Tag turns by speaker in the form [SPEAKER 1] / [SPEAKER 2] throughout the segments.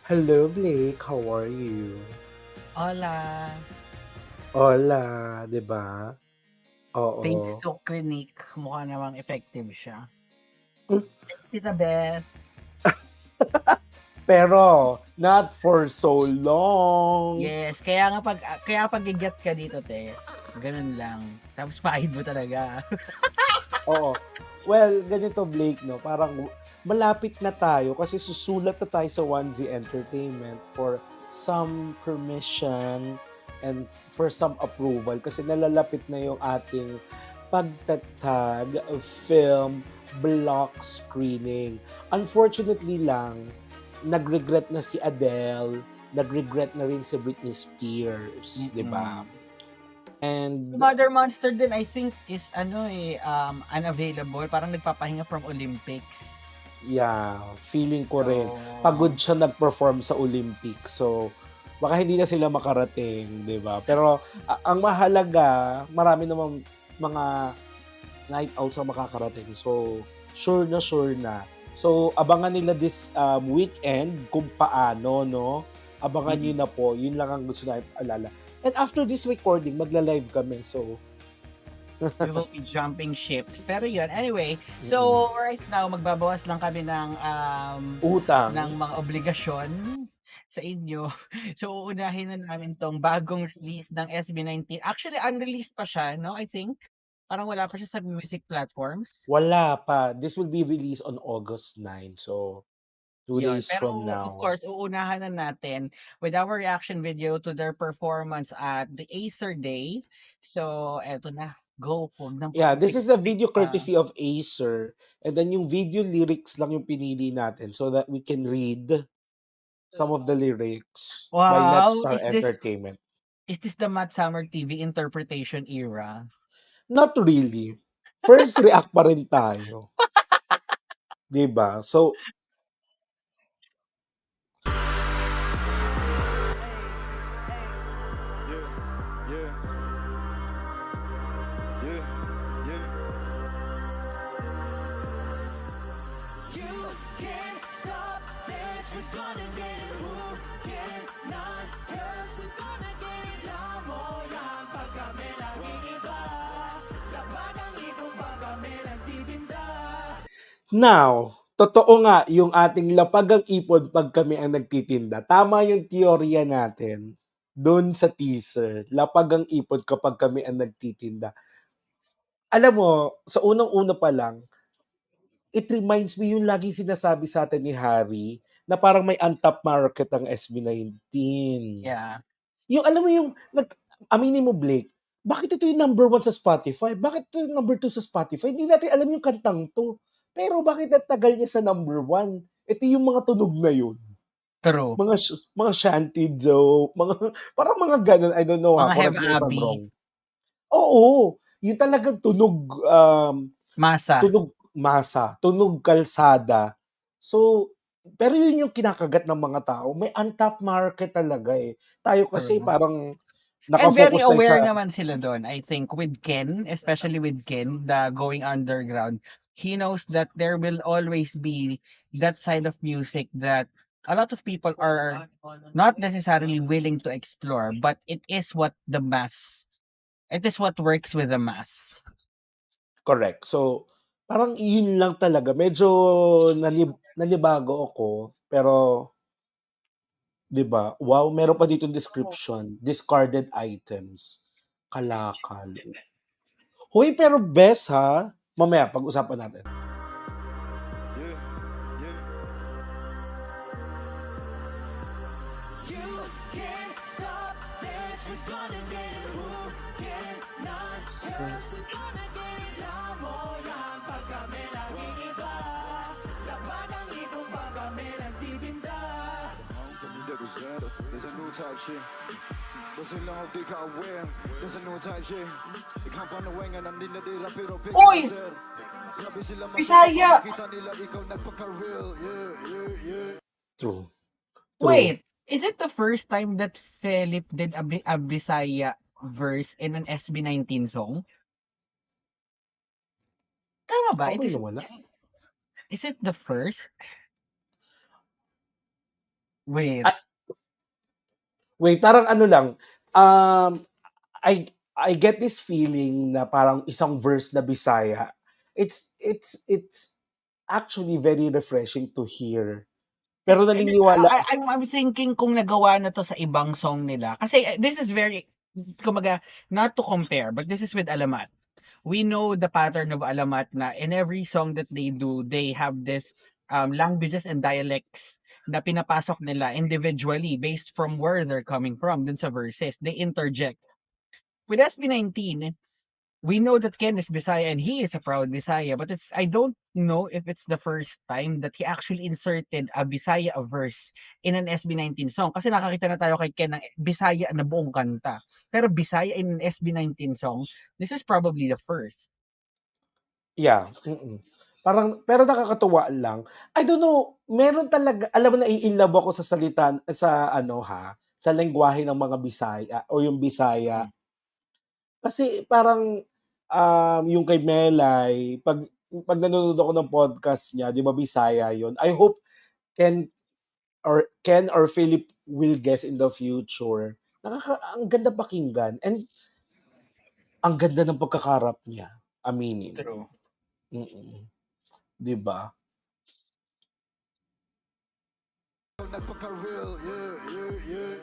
[SPEAKER 1] Hello, Blake. How are you?
[SPEAKER 2] Hola.
[SPEAKER 1] Hola, 'di ba?
[SPEAKER 2] Thanks
[SPEAKER 1] Oo.
[SPEAKER 2] to Clinique, mukha namang effective siya.
[SPEAKER 1] Hmm,
[SPEAKER 2] Thanks, Tita Beth.
[SPEAKER 1] pero not for so long.
[SPEAKER 2] Yes, kaya pag gigyat ka dito, te, ganun lang. Tapos pahid mo talaga.
[SPEAKER 1] Oo. Well, ganito, Blake, 'no, parang malapit na tayo kasi susulat na tayo sa 1Z Entertainment for some permission and for some approval kasi nalalapit na yung ating pagtatag of film block screening. Unfortunately lang, nag-regret na si Adele, nag-regret na rin si Britney Spears, 'di ba?
[SPEAKER 2] Mm. Si
[SPEAKER 1] And
[SPEAKER 2] Mother Monster din, I think is unavailable. Parang nagpapahinga from Olympics.
[SPEAKER 1] yeah, feeling ko rin. Pagod
[SPEAKER 2] So,
[SPEAKER 1] siya nag-perform sa Olympics. So, baka hindi na sila makarating, 'di ba? Pero ang mahalaga, marami namang mga night outs ang makakarating. So, sure na sure na. So, abangan nila this weekend kung paano, no? Abangan nyo
[SPEAKER 2] mm,
[SPEAKER 1] na po. Yun lang ang gusto na alala. And after this recording, magla-live kami. So,
[SPEAKER 2] we will be jumping ships. Pero yun, anyway,
[SPEAKER 1] mm-mm.
[SPEAKER 2] so right now, magbabawas lang kami ng
[SPEAKER 1] Utang.
[SPEAKER 2] mga obligasyon sa inyo. So, uunahin na namin 'tong bagong release ng SB19. Actually, unreleased pa siya, no, I think? Parang wala pa siya sa music platforms.
[SPEAKER 1] Wala pa. This will be released on August 9. So, 2 days
[SPEAKER 2] Yun, pero
[SPEAKER 1] from
[SPEAKER 2] of
[SPEAKER 1] now.
[SPEAKER 2] course, uunahan na natin with our reaction video to their performance at the Acer Day. So, eto na, go, huwag ng
[SPEAKER 1] Yeah, this is a
[SPEAKER 2] pag-speak
[SPEAKER 1] video
[SPEAKER 2] pa.
[SPEAKER 1] courtesy of Acer. And then yung video lyrics lang yung pinili natin so that we can read some of the lyrics by
[SPEAKER 2] Wow!
[SPEAKER 1] Netstar Entertainment.
[SPEAKER 2] Is this the Matt Summer TV interpretation era?
[SPEAKER 1] Not really. First react pa rin tayo, 'di ba? So,
[SPEAKER 3] Yeah, yeah, yeah, yeah. You can't stop this, we're gonna get it. Who cannot? 'Cause we're gonna get it. Lamo yan pag kami nakikiba. Laban ang ibong pag kami nagtitinda.
[SPEAKER 1] now, totoo nga yung ating lapagang ipon pag kami ang nagtitinda. Tama yung teorya natin doon sa teaser. Lapagang ipon kapag kami ang nagtitinda. Alam mo, sa unang-una pa lang, it reminds me yung laging sinasabi sa atin ni Harry na parang may untapped market ang SB19.
[SPEAKER 2] Yeah.
[SPEAKER 1] Yung alam mo yung aminin mo, Blake, bakit ito yung number 1 sa Spotify? Bakit ito yung number 2 sa Spotify? Hindi natin alam yung kantang 'to. Pero bakit ang tagal niya sa number 1? Ito yung mga tunog na yun.
[SPEAKER 2] True.
[SPEAKER 1] Mga shanty joke, mga parang mga gano'n. I don't know,
[SPEAKER 2] Mga
[SPEAKER 1] correct
[SPEAKER 2] Have
[SPEAKER 1] me if I'm
[SPEAKER 2] Abby,
[SPEAKER 1] wrong. Oo, yung talagang tunog,
[SPEAKER 2] Masa.
[SPEAKER 1] tunog masa, tunog kalsada. So, pero yun yung kinakagat ng mga tao. May untapped market talaga, eh. Tayo kasi
[SPEAKER 2] True.
[SPEAKER 1] parang
[SPEAKER 2] And very
[SPEAKER 1] naka-focus tayo sa
[SPEAKER 2] aware naman sila dun, I think, with Ken, especially with Ken, the going underground. He knows that there will always be that side of music that a lot of people are not necessarily willing to explore, but it is what works with the mass.
[SPEAKER 1] correct. So, parang yun lang talaga. Medyo nanibago ako, pero 'di ba? Wow, meron pa ditong description, discarded items, kalakal. Hoy, pero best ha, mamaya pag-usapan natin.
[SPEAKER 3] Yeah, yeah. You can't stop this, we're gonna get it. Who cannot? 'Cause we're gonna get it. Lamo yan pag kami nakikiba. Laban ang ibong pag kami nagtitinda. There's a new type shit. There's a long dick I wear. There's a new type shit. Ikaw pa na wenga nandinadira pero pick na
[SPEAKER 2] Uy!
[SPEAKER 3] sir. Grabe sila
[SPEAKER 2] Bisaya!
[SPEAKER 3] makita nila ikaw nagpaka-real. Yeah, yeah, yeah.
[SPEAKER 1] True, true.
[SPEAKER 2] Wait, is it the first time that Philip did a Bisaya verse in an SB19 song? Tama ba?
[SPEAKER 1] Okay lang wala.
[SPEAKER 2] Is it the first? Wait.
[SPEAKER 1] Ah, wait, parang ano lang, I get this feeling na parang isang verse na Bisaya. It's actually very refreshing to hear. Pero naniniwala
[SPEAKER 2] I'm thinking kung nagawa na to sa ibang song nila. Kasi this is very, kumaga, not to compare, but this is with Alamat. We know the pattern of Alamat na in every song that they do, they have this languages and dialects na pinapasok nila individually based from where they're coming from dun sa verses. They interject. With SB19, we know that Ken is Bisaya and he is a proud Bisaya, but I don't know if it's the first time that he actually inserted a Bisaya verse in an SB19 song. Kasi nakakita na tayo kay Ken ng Bisaya na buong kanta. Pero Bisaya in an SB19 song, this is probably the first.
[SPEAKER 1] yeah, parang pero nakakatuwa lang. I don't know, meron talaga alam mo nai-inlove ako sa salita sa ano sa lengguwahe ng mga Bisaya o yung Bisaya.
[SPEAKER 2] Mm.
[SPEAKER 1] Kasi parang, yung kay Melay 'pag nanonood ako ng podcast niya, 'di ba Bisaya yun. I hope Ken Ken or Philip will guest in the future. Ang ganda pakinggan and ang ganda ng pagkakarap niya, aminin.
[SPEAKER 2] True.
[SPEAKER 1] 'Di ba?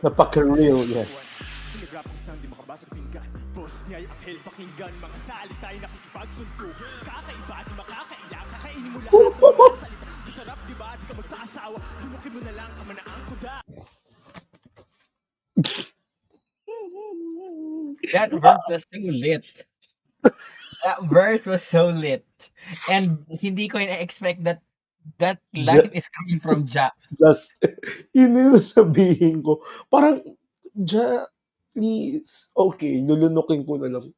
[SPEAKER 1] Napaka-real yan.
[SPEAKER 3] Hinigrap ang isang di makabasa pinggan. Boss niya'y aphel pakinggan. Mga salita'y nakikipagsunto. Kakaiba at di makakaiyak. Kakainin mo lahat ng mga salita. Masarap di ba? Di ka magsasawa. Lunukin mo na lang kamanaang kuda.
[SPEAKER 2] That verse was so lit. That verse was so lit. And hindi ko na-expect that line is coming from Ja.
[SPEAKER 1] Just, yun yung sabihin ko. Parang, Ja, please. Okay, lulunukin ko na lang.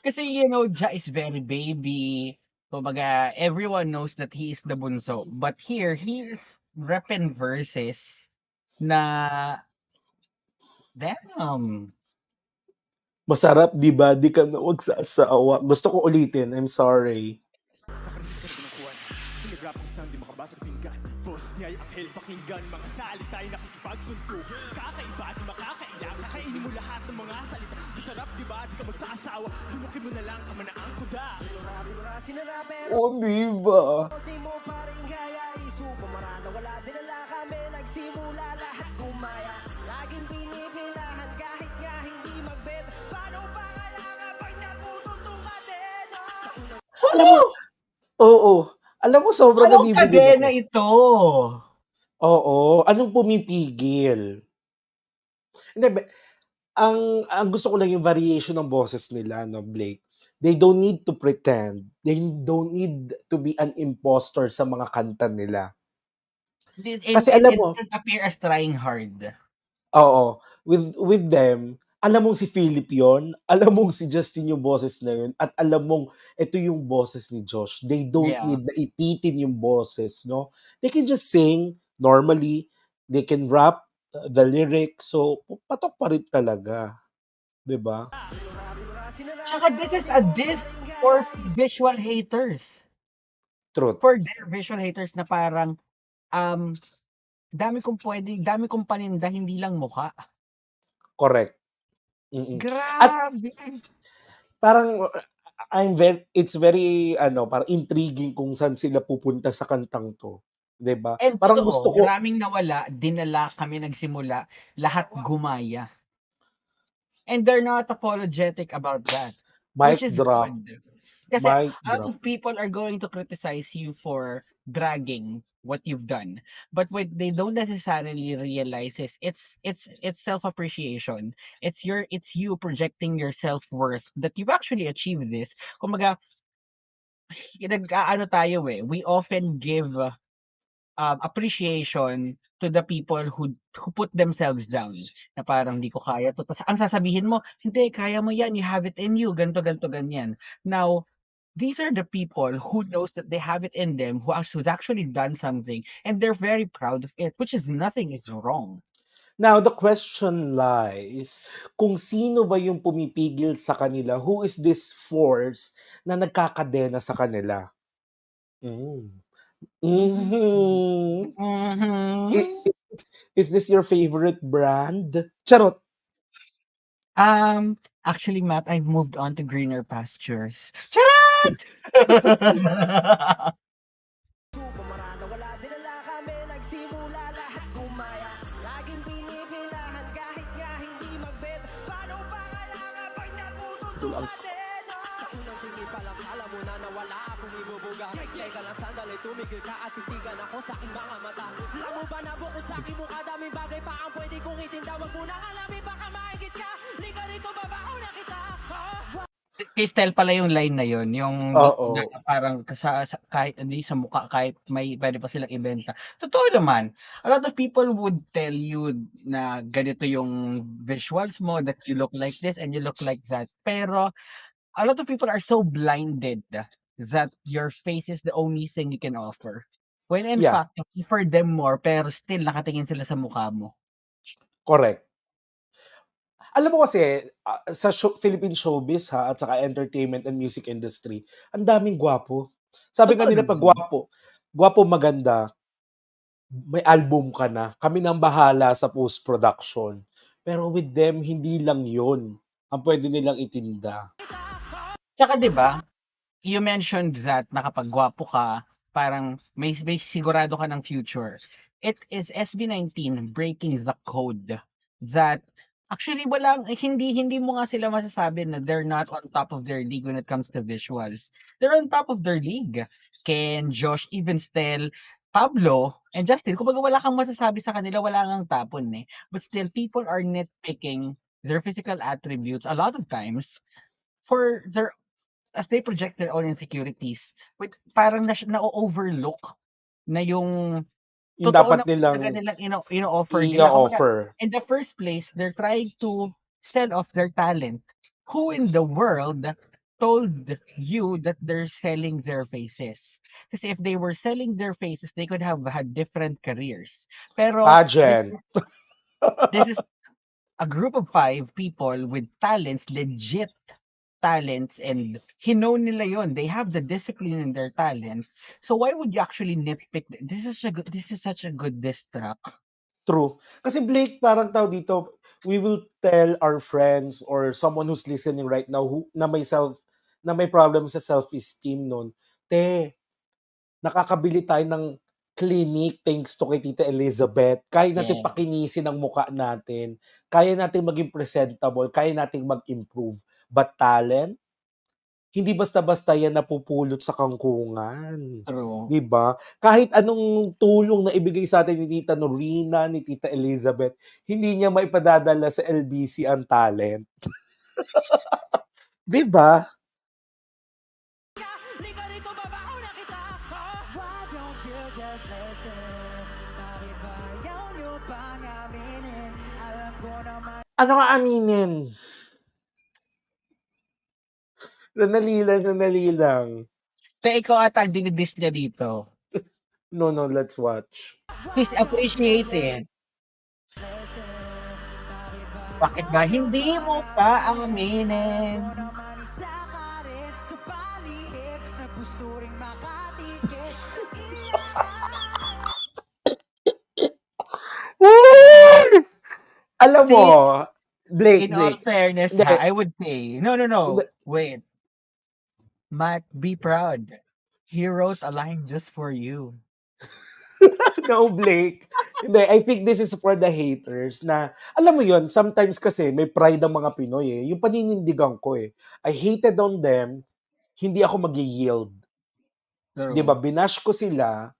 [SPEAKER 2] Kasi, you know, Ja is very baby. Kumbaga, everyone knows that he is the bunso. But here, he is repping verses na, damn.
[SPEAKER 1] Masarap, di ba? Di ka na magsasawa. Gusto ko ulitin. I'm sorry.
[SPEAKER 3] Nakarinig ka na ng kuwan. Hinigrap ang isang di makabasa pinggan. Boss niya'y aphel pakinggan. Mga salita'y nakikipagsunto. Kakaiba at di makakaiyak. Kakainin mo lahat ng mga salita. Masarap di ba? Di ka magsasawa. Lunukin mo na lang kamanaang kuda.
[SPEAKER 1] Oh, di ba?
[SPEAKER 4] Di mo pa rin kaya isuko marana. Wala dinala kami nagsimula lahat gumaya. Laging pinipilahan kahit nga hindi magbet. Paano pa kaya kapag naputol ka din?
[SPEAKER 1] Alam mo, oo. Alam mo, sobrang
[SPEAKER 2] Anong
[SPEAKER 1] nabibilib
[SPEAKER 2] kadena
[SPEAKER 1] ako.
[SPEAKER 2] ito?
[SPEAKER 1] Oo. Anong pumipigil? Hindi, ang gusto ko lang yung variation ng boses nila, no, Blake. They don't need to pretend. They don't need to be an imposter sa mga kanta nila. Kasi alam mo,
[SPEAKER 2] It appear as trying hard.
[SPEAKER 1] oo, with them, alam mong si Philip yon, alam mong si Justin yung boses na yun, at alam mong ito yung boses ni Josh. They don't
[SPEAKER 2] Yeah.
[SPEAKER 1] need na ipitin yung boses, no? They can just sing normally, they can rap the lyrics, so patok pa rin talaga. 'Di ba?
[SPEAKER 2] Tsaka this is a diss for visual haters.
[SPEAKER 1] Truth.
[SPEAKER 2] For their visual haters na parang, dami kong paninda, hindi lang mukha.
[SPEAKER 1] Correct. At
[SPEAKER 2] Grabe!
[SPEAKER 1] parang it's very parang intriguing kung saan sila pupunta sa kantang 'to, 'di ba?
[SPEAKER 2] And
[SPEAKER 1] Parang gusto
[SPEAKER 2] totoo,
[SPEAKER 1] ko
[SPEAKER 2] maraming nawala, dinala kami nagsimula, lahat gumaya. And they're not apologetic about that,
[SPEAKER 1] mic
[SPEAKER 2] which is
[SPEAKER 1] drop,
[SPEAKER 2] good. Kasi
[SPEAKER 1] mic
[SPEAKER 2] a lot
[SPEAKER 1] drop.
[SPEAKER 2] of people are going to criticize you for bragging what you've done. But what they don't necessarily realize is it's self-appreciation. It's you projecting your self-worth that you've actually achieved this. Kumaga, nag-aano tayo we often give appreciation to the people who put themselves down. Na parang di ko kaya to. Tapos ang sasabihin mo, hindi, kaya mo yan, you have it in you, ganto, ganyan. Now, these are the people who knows that they have it in them, who's actually done something, and they're very proud of it, which is nothing is wrong.
[SPEAKER 1] Now, the question lies, kung sino ba yung pumipigil sa kanila? Who is this force na nagkakadena sa kanila? Mhm.
[SPEAKER 2] Mhm.
[SPEAKER 1] Is this your favorite brand? Charot.
[SPEAKER 2] Actually, Matt, I've moved on to greener pastures. Charot!
[SPEAKER 4] Pumarada, wala dinala kami, nagsimula lahat gumaya. Laging pinipilahan kahit nga hindi magbet. Paano pa kaya kapag natututuwa din? Sa unang tingin pa lang, alam mo na nawala akong ibubuga. Teka lang sandali, tumigil ka at titigan ako sa aking mga mata. Alam mo ba na bukod sa aking mukha, daming bagay pa ang pwede kong itinda. Wag mo nang alamin, baka maigit ka. Lika rito, babaon na kita.
[SPEAKER 2] Crystal pala yung line na yun, yung
[SPEAKER 1] Oo.
[SPEAKER 2] parang kahit hindi sa mukha, kahit may pwede pa silang ibenta. Totoo naman, a lot of people would tell you na ganito yung visuals mo, that you look like this and you look like that. Pero a lot of people are so blinded that your face is the only thing you can offer. When in
[SPEAKER 1] Yeah,
[SPEAKER 2] fact, you offer them more, pero still nakatingin sila sa mukha mo.
[SPEAKER 1] correct. Alam mo kasi, sa Philippine showbiz at saka entertainment and music industry, ang daming gwapo. Sabi nga
[SPEAKER 2] Totoo
[SPEAKER 1] nila pag
[SPEAKER 2] naman.
[SPEAKER 1] gwapo maganda, may album ka na. Kami nang bahala sa post-production. Pero with them, hindi lang yun ang pwede nilang itinda.
[SPEAKER 2] Tsaka 'di ba, you mentioned that na kapag gwapo ka, parang may sigurado ka ng future. It is SB19 breaking the code that actually hindi mo nga sila masasabi na they're not on top of their league when it comes to visuals. They're on top of their league. Ken, Josh, even Stel, Pablo, and Justin, kumbaga wala kang masasabi sa kanila, wala ngang tapon eh. But still, people are nitpicking their physical attributes a lot of times for their as they project their own insecurities, with parang na-overlook na yung
[SPEAKER 1] Yung
[SPEAKER 2] totoo
[SPEAKER 1] dapat
[SPEAKER 2] na talaga
[SPEAKER 1] nilang
[SPEAKER 2] nilang ino-offer nila. Kumbaga,
[SPEAKER 1] i-offer.
[SPEAKER 2] in the first place, they're trying to sell off their talent. Who in the world told you that they're selling their faces? Kasi if they were selling their faces, they could have had different careers. Pero
[SPEAKER 1] Pageant.
[SPEAKER 2] this is a group of 5 people with talents, legit talents, and nila yon. They have the discipline in their talent. So why would you actually nitpick? This is such a good diss track.
[SPEAKER 1] True. Kasi Blake, parang tao dito, we will tell our friends or someone who's listening right now na may problem sa self-esteem nun. Nakakabili tayo ng clinic thanks to kay Tita Elizabeth. Kaya natin
[SPEAKER 2] Yeah,
[SPEAKER 1] pakinisin ang mukha natin. Kaya natin maging presentable. Kaya natin mag-improve. But talent, hindi basta-basta yan napupulot sa kangkungan.
[SPEAKER 2] true.
[SPEAKER 1] 'Di ba? Kahit anong tulong na ibigay sa atin ni Tita Norina, ni Tita Elizabeth, hindi niya maipadadala sa LBC ang talent. 'Di ba?
[SPEAKER 4] Lika rito, babaon na kita. Why don't you just listen? Bakit ba ayaw nyo pang aminin? Alam ko naman.
[SPEAKER 1] Ano nga aminin? Sandali lang.
[SPEAKER 2] Ikaw ata ang dinidiss niya dito.
[SPEAKER 1] No, let's watch.
[SPEAKER 2] Please appreciate it. Bakit ba hindi mo pa aminin?
[SPEAKER 4] Naman isa ka rin sa palihid na gusto ring makatikit.
[SPEAKER 1] Alam mo, Blake.
[SPEAKER 2] In all fairness,
[SPEAKER 1] Hindi.
[SPEAKER 2] I would say, no,
[SPEAKER 1] Hindi.
[SPEAKER 2] wait. Matt, be proud. He wrote a line just for you.
[SPEAKER 1] No, Blake. Hindi, I think this is for the haters na, alam mo yon, sometimes kasi may pride ang mga Pinoy eh. Yung paninindigan ko eh. I hated on them, hindi ako mag-yield.
[SPEAKER 2] True.
[SPEAKER 1] Di ba? Binash ko sila.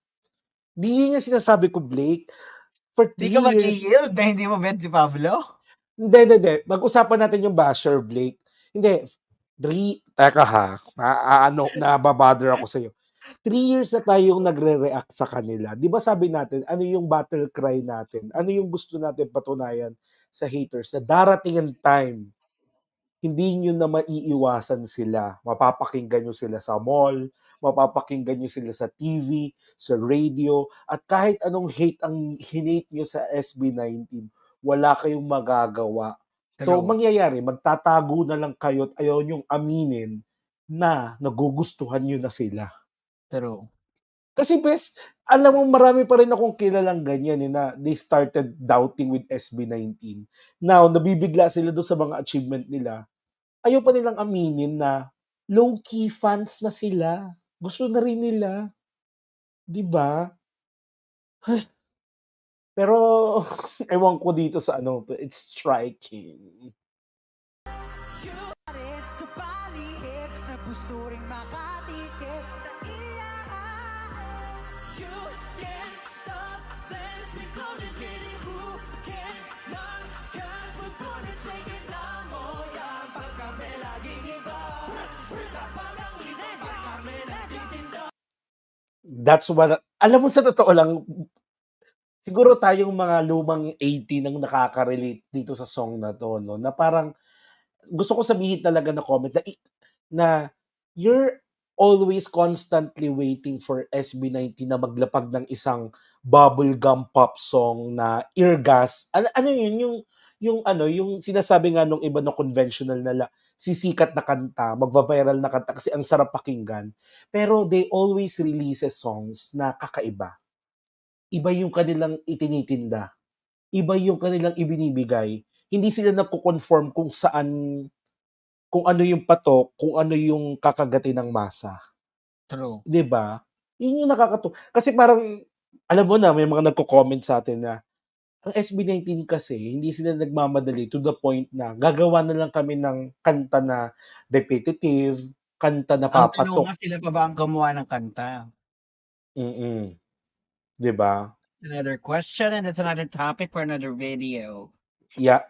[SPEAKER 1] Di yun yung sinasabi ko, Blake. For 3
[SPEAKER 2] Di ka
[SPEAKER 1] years.
[SPEAKER 2] mag-yield na hindi mo bet si Pablo?
[SPEAKER 1] Hindi. Mag-usapan natin yung basher, Blake. Hindi. Teka ha. Nababother ako sa'yo. 3 years na tayong nagre-react sa kanila. Di ba sabi natin, ano yung battle cry natin? Ano yung gusto natin patunayan sa haters? Na darating ang time, hindi nyo na maiiwasan sila. Mapapakinggan nyo sila sa mall, mapapakinggan nyo sila sa TV, sa radio, at kahit anong hate ang hinate nyo sa SB19, wala kayong magagawa. So,
[SPEAKER 2] True.
[SPEAKER 1] mangyayari, magtatago na lang kayo at ayaw nyong aminin na nagugustuhan nyo na sila.
[SPEAKER 2] True.
[SPEAKER 1] Kasi alam mo marami pa rin akong kilalang ganyan na they started doubting with SB19. Now, nabibigla sila doon sa mga achievement nila. Ayaw pa nilang aminin na low-key fans na sila. Gusto na rin nila. 'Di ba? Pero ewan ko dito sa it's striking.
[SPEAKER 4] Sa paligid na gusto ring makatikip sa iya.
[SPEAKER 3] You can't stop this, we're gonna get it. Who cannot? 'Cause we're gonna take it. Lamo yan pag kami laging iba. Kapag ang iba, pag kami nagtitinda.
[SPEAKER 1] That's what, alam mo sa totoo lang, siguro tayong mga lumang 80 nang nakaka-relate dito sa song na to, no? Na parang, gusto ko sabihin talaga na comment na you're always constantly waiting for SB19 na maglapag ng isang bubblegum pop song na eargas. Ano yun? Yung sinasabi nga nung iba na conventional na sisikat na kanta, magva-viral na kanta kasi ang sarap pakinggan. Pero they always releases songs na kakaiba. Iba yung kanilang itinitinda. Iba yung kanilang ibinibigay. Hindi sila nagko-conform kung ano yung patok, kung ano yung kakagatin ng masa.
[SPEAKER 2] True.
[SPEAKER 1] 'Di ba? Yun yung kasi parang, alam mo na, may mga nagko-comment sa atin na, ang SB19 kasi, hindi sila nagmamadali to the point na gagawa na lang kami ng kanta na repetitive, kanta na
[SPEAKER 2] Ang tanong
[SPEAKER 1] papatok.
[SPEAKER 2] nga, sila pa ba ang gumawa ng kanta?
[SPEAKER 1] 'Di ba?
[SPEAKER 2] Another question and that's another topic for another video.
[SPEAKER 1] Yeah.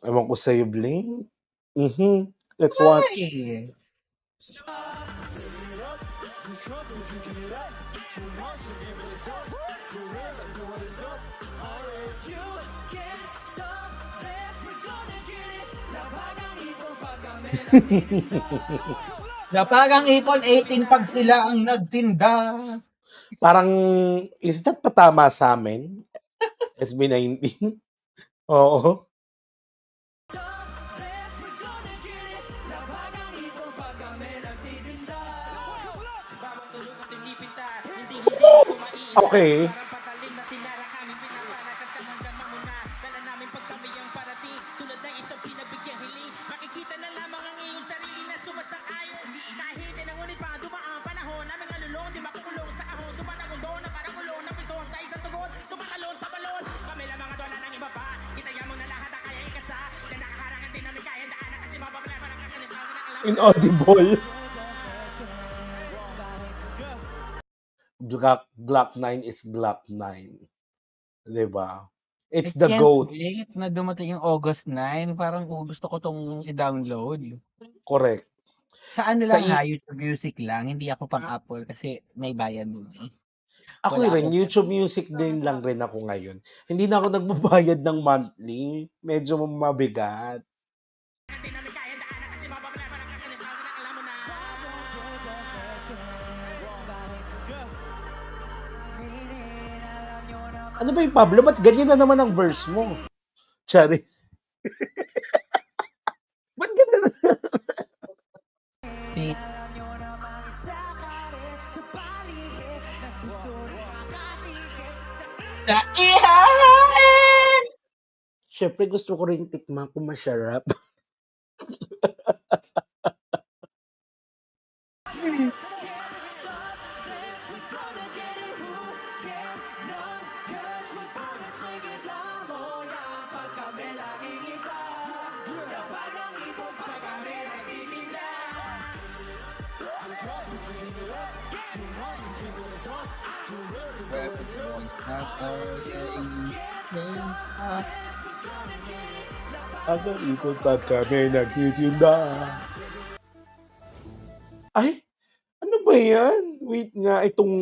[SPEAKER 1] Ewan ko sa'yo, Blink. Let's watch.
[SPEAKER 2] Ay!
[SPEAKER 3] You can't stop this, we're gonna get it. Lapag ang ipon pag kami nagtitinda.
[SPEAKER 2] Napag ang ipon 18 pag sila ang nagtinda.
[SPEAKER 1] Parang, is that patama sa amin? SB19? Oo. Okay. Inaudible. Glock 9 is Glock 9. Diba? It's the GOAT.
[SPEAKER 2] Wait na dumating yung August 9. Parang gusto ko tong i-download.
[SPEAKER 1] Correct.
[SPEAKER 2] Saan lang YouTube Music lang. Hindi ako pang Apple kasi may bayad dun.
[SPEAKER 1] Ako rin, YouTube Music din lang rin ako ngayon. Hindi na ako nagbabayad ng monthly. Medyo mabigat. Ano ba yung Pablo? Ba't ganyan na naman ang verse mo? Chari. Ba't ganyan na?
[SPEAKER 2] Sa ihain!
[SPEAKER 1] Siyempre gusto ko rin tikman kung masarap. Ang ikot pag kami nagtitinda. Ay, ano ba yan? Wait nga, itong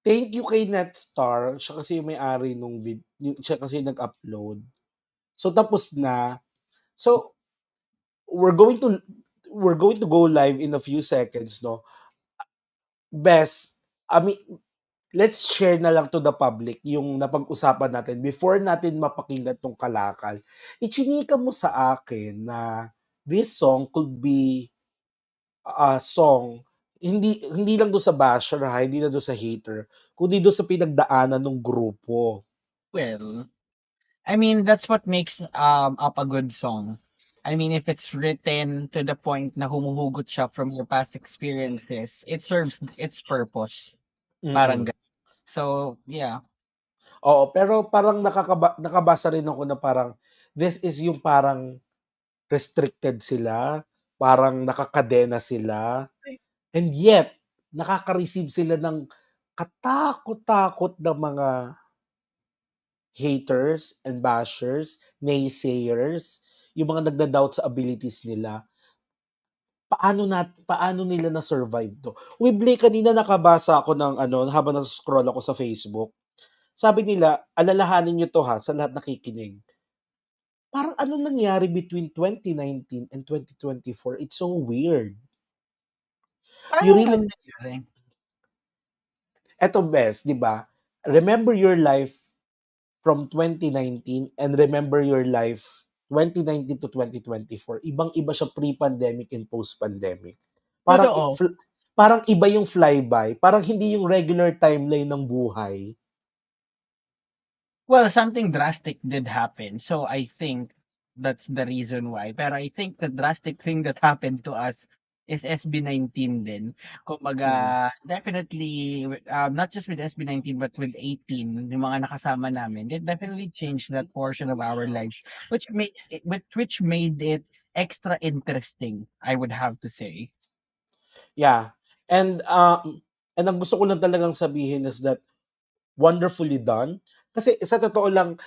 [SPEAKER 1] thank you kay Netstar. Siya kasi yung may-ari nung siya kasi nag-upload. So tapos na. So we're going to go live in a few seconds, no? Bes, let's share na lang to the public yung napag-usapan natin before natin mapakinggan tong Kalakal. Ichinika mo sa akin na this song could be song, hindi lang doon sa basher ha, hindi na doon sa hater, kundi doon sa pinagdaanan ng grupo.
[SPEAKER 2] Well, I mean, that's what makes up a good song. I mean, if it's written to the point na humuhugot siya from your past experiences, it serves its purpose. Parang
[SPEAKER 1] Mm.
[SPEAKER 2] ganun. So, yeah.
[SPEAKER 1] Oo, pero parang nakabasa rin ako na parang this is yung parang restricted sila, parang nakakadena sila, and yet nakaka-receive sila ng katakot-takot na mga haters and bashers, naysayers, yung mga nagda-doubt sa abilities nila. Paano nila na-survive 'to? Uy, Blake, kanina nakabasa ako ng ano, habang nag-scroll ako sa Facebook. Sabi nila, alalahanin niyo 'to ha, sa lahat nakikinig. Parang ano nangyari between 2019 and 2024? It's so weird. You
[SPEAKER 2] Parang ano
[SPEAKER 1] really
[SPEAKER 2] nangyari?
[SPEAKER 1] Eto best, 'di ba? Remember your life from 2019 and remember your life 2019 to 2024. Ibang-iba siya pre-pandemic and post-pandemic. Parang
[SPEAKER 2] Totoo.
[SPEAKER 1] parang iba yung flyby, parang hindi yung regular timeline ng buhay.
[SPEAKER 2] Well, something drastic did happen. So I think that's the reason why. Pero I think the drastic thing that happened to us is SB19 din.
[SPEAKER 1] Mm.
[SPEAKER 2] Kumbaga, definitely, not just with SB19 but with 18, yung mga nakasama namin, it definitely changed that portion of our lives, which made it extra interesting, I would have to say.
[SPEAKER 1] Yeah. And ang gusto ko lang talagang sabihin is that wonderfully done. Kasi sa totoo lang,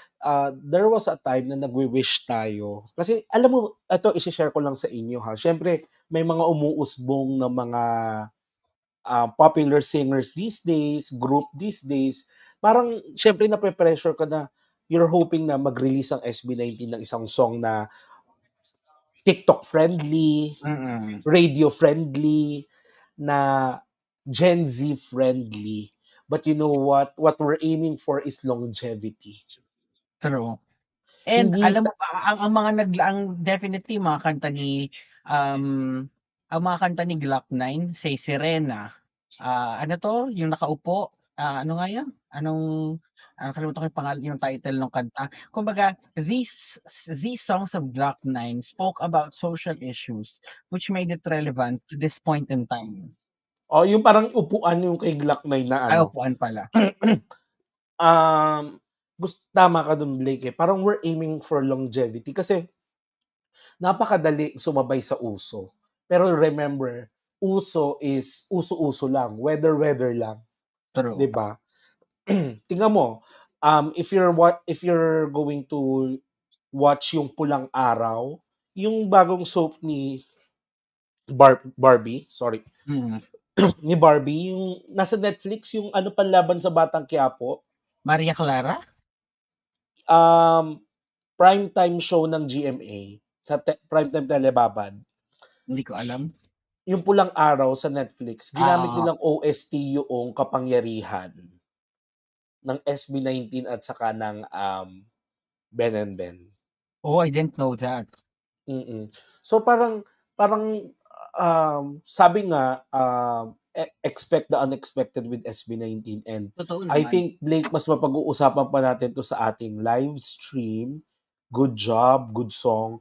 [SPEAKER 1] there was a time na nagwi-wish tayo. Kasi alam mo, ito isi-share ko lang sa inyo ha. Siyempre, may mga umuusbong na mga popular singers these days, group these days. Parang, siyempre, nape-pressure ka na you're hoping na mag-release ang SB19 ng isang song na TikTok friendly,
[SPEAKER 2] Mm-mm.
[SPEAKER 1] radio friendly, na Gen Z friendly. But you know what? What we're aiming for is longevity.
[SPEAKER 2] True. And
[SPEAKER 1] Hindi,
[SPEAKER 2] alam mo ba, ang mga ang definitely mga kanta ni, um, ang mga kanta ni Glock 9, say Sirena, ano 'to, yung Nakaupo, ano nga yun? Anong, nakalimutan ko yung yung title ng kanta. Kumbaga, these songs of Glock 9 spoke about social issues which made it relevant to this point in time.
[SPEAKER 1] yung parang upuan yung kay Glock 9 na
[SPEAKER 2] Ay,
[SPEAKER 1] ano.
[SPEAKER 2] upuan pala.
[SPEAKER 1] Tama ka dun, Blake eh. Parang we're aiming for longevity kasi napakadali sumabay sa uso. Pero remember, uso is uso-uso lang, weather-weather lang, 'di
[SPEAKER 2] True.
[SPEAKER 1] ba? Tingnan mo, if you're going to watch yung Pulang Araw, yung bagong soap ni Barbie, sorry,
[SPEAKER 2] Mm.
[SPEAKER 1] ni Barbie, yung nasa Netflix, yung ano Panlaban sa Batang Quiapo,
[SPEAKER 2] Maria Clara?
[SPEAKER 1] um, primetime show ng GMA, sa primetime telebabad.
[SPEAKER 2] Hindi ko alam.
[SPEAKER 1] Yung Pulang Araw sa Netflix, ginamit
[SPEAKER 2] Ah,
[SPEAKER 1] nilang OST yung Kapangyarihan ng SB19 at saka ng Ben and Ben.
[SPEAKER 2] oh, I didn't know that.
[SPEAKER 1] Mm. So parang sabi nga, expect the unexpected with SB19, and
[SPEAKER 2] Totoo
[SPEAKER 1] I
[SPEAKER 2] naman.
[SPEAKER 1] think, Blake, mas mapag-uusapan pa natin 'to sa ating live stream. Good job, good song.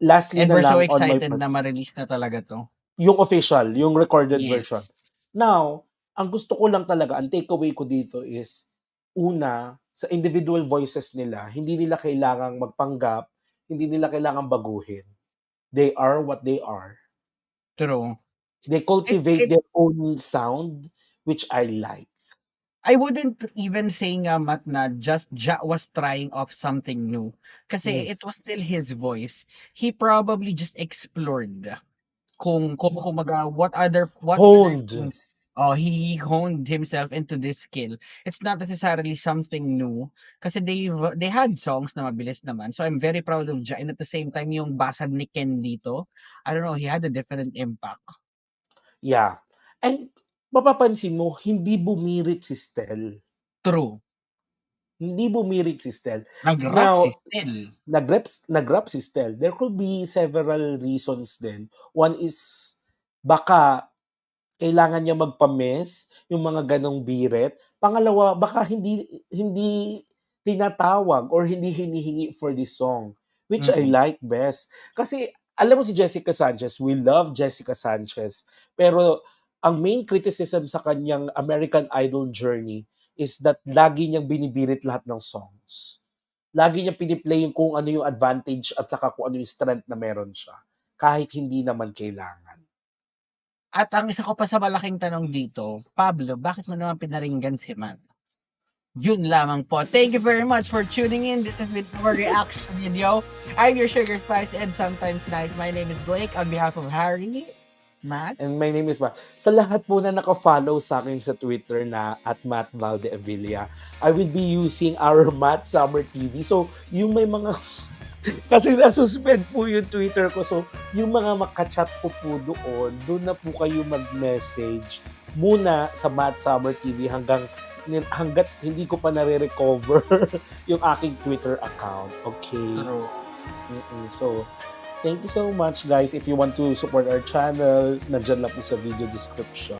[SPEAKER 1] Lastly
[SPEAKER 2] And
[SPEAKER 1] na
[SPEAKER 2] we're so
[SPEAKER 1] lang on my
[SPEAKER 2] excited
[SPEAKER 1] part,
[SPEAKER 2] na ma-release na talaga 'to.
[SPEAKER 1] yung official, yung recorded version.
[SPEAKER 2] Yes.
[SPEAKER 1] Now, ang gusto ko lang talaga, ang takeaway ko dito is, una, sa individual voices nila, hindi nila kailangang magpanggap, hindi nila kailangang baguhin. They are what they are.
[SPEAKER 2] True.
[SPEAKER 1] They
[SPEAKER 2] It
[SPEAKER 1] cultivate
[SPEAKER 2] it
[SPEAKER 1] their own sound, which I like.
[SPEAKER 2] I wouldn't even say nga Matt na just Ja was trying off something new.
[SPEAKER 1] Mm.
[SPEAKER 2] Kasi it was still his voice. He probably just explored kung kumbaga what other
[SPEAKER 1] Honed.
[SPEAKER 2] things, he honed himself into this skill. It's not necessarily something new kasi they had songs na mabilis naman. So I'm very proud of Ja, and at the same time yung basag ni Ken dito, I don't know, he had a different impact.
[SPEAKER 1] Yeah. And mapapansin mo, hindi bumirit si Stel.
[SPEAKER 2] True.
[SPEAKER 1] Hindi bumirit si Stel.
[SPEAKER 2] Nag-rap si
[SPEAKER 1] Now,
[SPEAKER 2] Stel.
[SPEAKER 1] nag-rap si Stel. There could be several reasons din. One is, baka kailangan niya magpa-miss yung mga ganong birit. Pangalawa, baka hindi tinatawag or hindi hinihingi for this song, which I
[SPEAKER 2] Mm.
[SPEAKER 1] like best. Kasi alam mo si Jessica Sanchez, we love Jessica Sanchez, pero ang main criticism sa kanyang American Idol journey is that lagi niyang binibirit lahat ng songs. Lagi niyang piniplay yung kung ano yung advantage at saka kung ano yung strength na meron siya. Kahit hindi naman kailangan.
[SPEAKER 2] At ang isa ko pa sa malaking tanong dito, Pablo, bakit mo naman pinaringgan si Matt? Yun lamang po. Thank you very much for tuning in. This has been our reaction video. I'm your Sugar Spice and sometimes nice. My name is Blake on behalf of Harry, Matt.
[SPEAKER 1] And my name is Matt. Sa lahat po na naka-follow sa akin sa Twitter na @Matt Valdeavilla, I will be using our Matt Summer TV. So, yung may mga kasi nasuspend po yung Twitter ko. So, yung mga makachat ko po doon na po kayo mag-message muna sa Matt Summer TV hanggat hindi ko pa nare-recover yung aking Twitter account. Okay? So, thank you so much guys. If you want to support our channel, nandyan lang po sa video description.